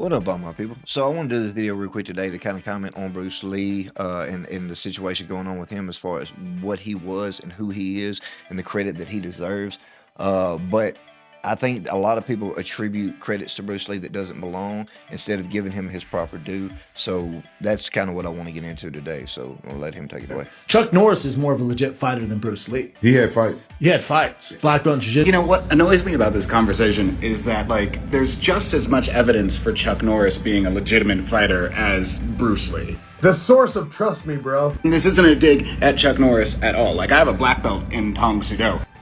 What up, all my people? So I want to do this video real quick today to kind of comment on Bruce Lee and the situation going on with him as far as what he was and who he is and the credit that he deserves. But I think a lot of people attribute credits to Bruce Lee that doesn't belong instead of giving him his proper due. So that's kind of what I want to get into today. So I'll let him take it away. Chuck Norris is more of a legit fighter than Bruce Lee. He had fights. He had fights. Black belt in jiu-jitsu. You know what annoys me about this conversation is that, like, there's just as much evidence for Chuck Norris being a legitimate fighter as Bruce Lee. The source of trust me, bro. And this isn't a dig at Chuck Norris at all. Like, I have a black belt in Tong Soo.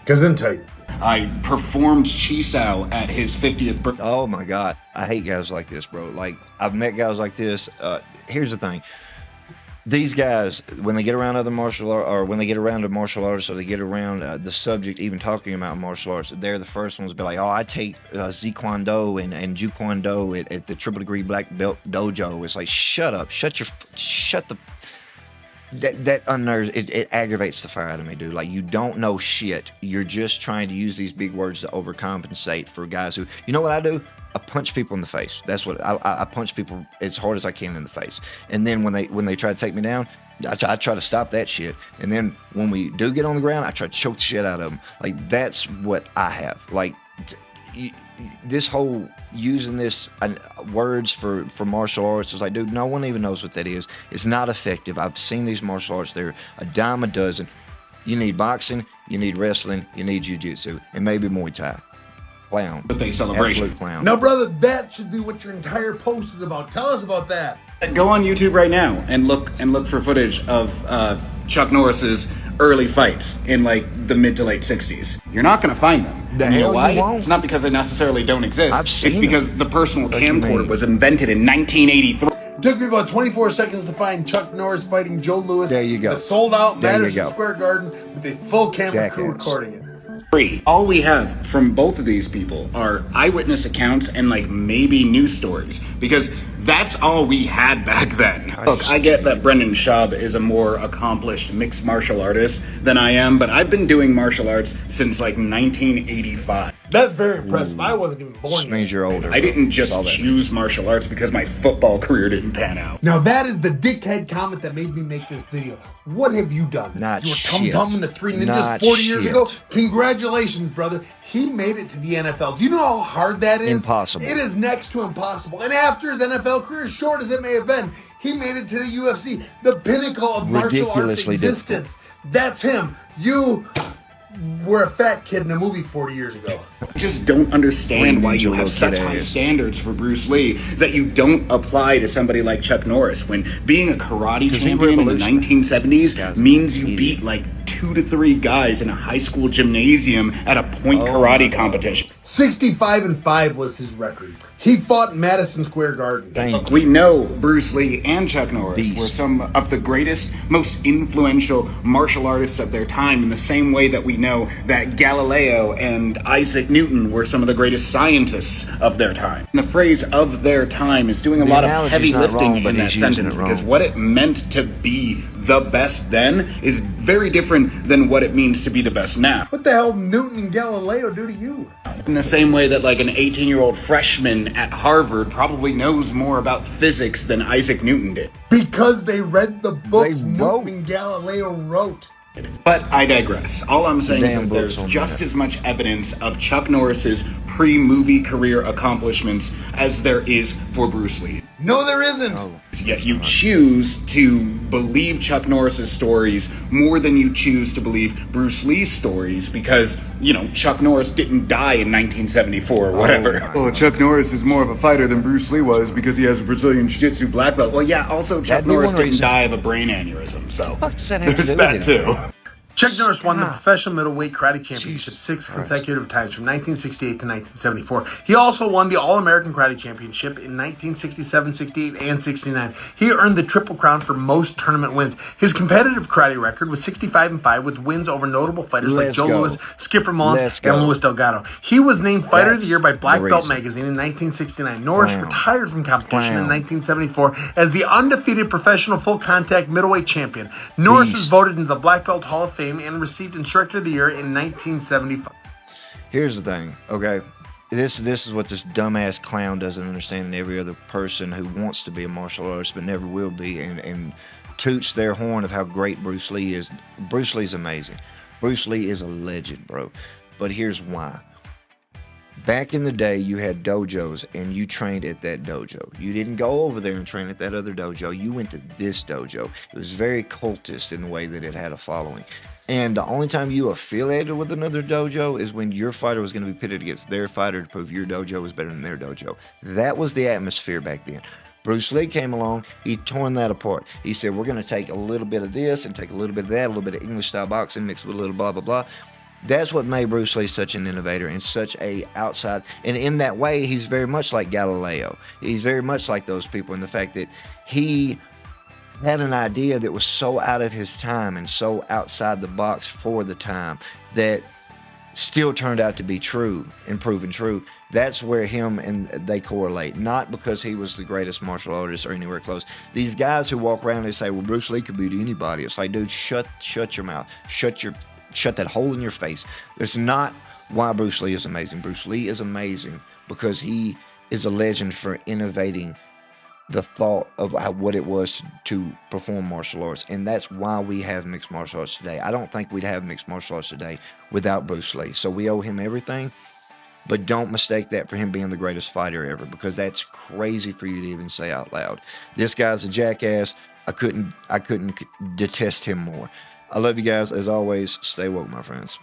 Gesundheit. I performed Chisao at his 50th birthday. Oh my God. I hate guys like this, bro. Like, I've met guys like this. Here's the thing. These guys, when they get around other martial art, or when they get around a martial artist, or they get around the subject, even talking about martial arts, they're the first ones to be like, oh, I take Jeet Kune Do and Jeet Kune Do at the triple degree black belt dojo. It's like, shut up. Shut the... That unnerves, it aggravates the fire out of me, dude. Like, you don't know shit. You're just trying to use these big words to overcompensate for guys who, you know what I do? I punch people in the face. That's what I punch people as hard as I can in the face. And then when they try to take me down, I try to stop that shit. And then when we do get on the ground, I try to choke the shit out of them. Like, that's what I have. Like, this whole using this words for martial arts is like, dude, no one even knows what that is. It's not effective. I've seen these martial arts. They're a dime a dozen. You need boxing, you need wrestling, you need jiu-jitsu, and maybe Muay Thai. Clown. Birthday celebration. Absolute clown. No, brother, that should be what your entire post is about. Tell us about that. Go on YouTube right now and look for footage of Chuck Norris's early fights in, like, the mid to late 60s. You're not going to find them. The you know hell why? you won't. It's not because they necessarily don't exist. I've seen it's because the personal What do you camcorder mean? was invented in 1983. It took me about 24 seconds to find Chuck Norris fighting Joe Louis. There you go. The sold-out There you Madison go. Square Garden with a full camera crew Jackass. recording it. All we have from both of these people are eyewitness accounts and, like, maybe news stories, because that's all we had back then. Look, I get that Brendan Schaub is a more accomplished mixed martial artist than I am, but I've been doing martial arts since, like, 1985. That's very impressive. I wasn't even born Just yet. means you're older. I didn't That's just all that choose martial arts because my football career didn't pan out. Now that is the dickhead comment that made me make this video. What have you done? Not you were shit. Tum Tum in the Three Ninjas Not 40 years shit. ago? Congratulations, brother. He made it to the NFL. Do you know how hard that is? Impossible. It is next to impossible. And after his NFL career, as short as it may have been, he made it to the UFC, the pinnacle of martial arts Ridiculously existence. That's him. You were a fat kid in a movie 40 years ago. I just don't understand why you Ninja have such little high kid ass. standards for Bruce Lee that you don't apply to somebody like Chuck Norris, when being a karate he champion in the revolutionized. 1970s Guy's an means you idiot. beat like 2 to 3 guys in a high school gymnasium at a point karate competition. 65-5 was his record. He fought in Madison Square Garden. Dang. Look, we know Bruce Lee and Chuck Norris Beast. were some of the greatest, most influential martial artists of their time, in the same way that we know that Galileo and Isaac Newton were some of the greatest scientists of their time. And the phrase "of their time" is doing a The lot of analogy's heavy not lifting wrong, but in that he's using sentence, it wrong. because what it meant to be the best then is very different than what it means to be the best now. What the hell Newton and Galileo do to you? In the same way that, like, an 18-year-old freshman at Harvard probably knows more about physics than Isaac Newton did. Because they read the books They wrote. Newton and Galileo wrote. But I digress. All I'm saying is Damn that there's books on just that. as much evidence of Chuck Norris's pre-movie career accomplishments as there is for Bruce Lee. No, there isn't. Yet you choose to believe Chuck Norris's stories more than you choose to believe Bruce Lee's stories because, you know, Chuck Norris didn't die in 1974 or whatever. Oh, Chuck Norris is more of a fighter than Bruce Lee was because he has a Brazilian Jiu-Jitsu black belt. Well, yeah, also Chuck That'd be Norris one didn't reason. die of a brain aneurysm, so What does that have to there's do that with it? too. Chuck Norris won the professional middleweight karate championship Jesus 6 Christ. consecutive times from 1968 to 1974. He also won the All-American Karate Championship in 1967, 68, and 69. He earned the Triple Crown for most tournament wins. His competitive karate record was 65-5 with wins over notable fighters like Let's Joe go. Louis, Skipper Mullins, Let's and go. Luis Delgado. He was named Fighter of the That's Year by Black the Belt reason. magazine in 1969. Norris Clown. retired from competition in Clown. 1974 as the undefeated professional full-contact middleweight champion. Norris was Beast. voted into the Black Belt Hall of Fame and received Instructor of the Year in 1975. Here's the thing, okay? this is what this dumbass clown doesn't understand, and every other person who wants to be a martial artist but never will be, and toots their horn of how great Bruce Lee is. Bruce Lee's amazing. Bruce Lee is a legend, bro. But here's why. Back in the day, you had dojos, and you trained at that dojo. You didn't go over there and train at that other dojo. You went to this dojo. It was very cultist in the way that it had a following. And the only time you affiliated with another dojo is when your fighter was going to be pitted against their fighter to prove your dojo was better than their dojo. That was the atmosphere back then. Bruce Lee came along, he torn that apart. He said, we're going to take a little bit of this and take a little bit of that, a little bit of English-style boxing mixed with a little blah, blah, blah. That's what made Bruce Lee such an innovator and such a outside. And in that way, he's very much like Galileo. He's very much like those people in the fact that he had an idea that was so out of his time and so outside the box for the time that still turned out to be true and proven true. That's where him and they correlate. Not because he was the greatest martial artist or anywhere close. These guys who walk around and say, well, Bruce Lee could beat anybody. It's like, dude, shut your mouth. Shut that hole in your face. That's not why Bruce Lee is amazing. Bruce Lee is amazing because he is a legend for innovating the thought of what it was to perform martial arts. And that's why we have mixed martial arts today. I don't think we'd have mixed martial arts today without Bruce Lee. So we owe him everything, but don't mistake that for him being the greatest fighter ever, because that's crazy for you to even say out loud. This guy's a jackass. I couldn't detest him more. I love you guys. As always, stay woke, my friends.